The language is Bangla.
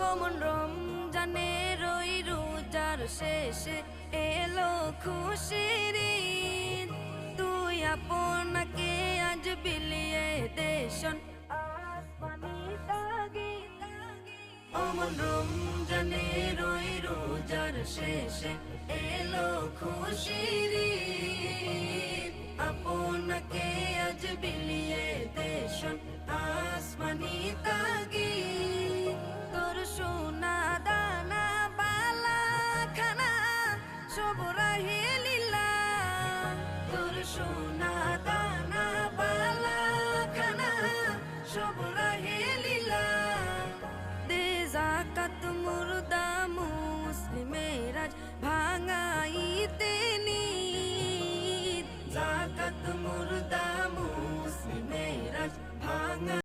অমন রমজানে রই রোজার শেষে এলো খুশির ঈদ। তুই আপনাকে আজ বিলিয়ে দেশন আসমানি তাগিদ। অমন রমজানে রই রোজার শেষে এলো খুশির ঈদ। আপনাকে আজ বিলিয়ে দেশন আসমানি তাগিদ। তোর সোনা দানা বালা খানা সব রাহে লীলা। তোর সোনা দানা বালা খানা সব রাহে লীলা। দে যাকাত মুর্দা মুসলিমের আজ ভাঙাইতে নিদ। যাকাত মুর্দা মুসলিমের আজ ভাঙা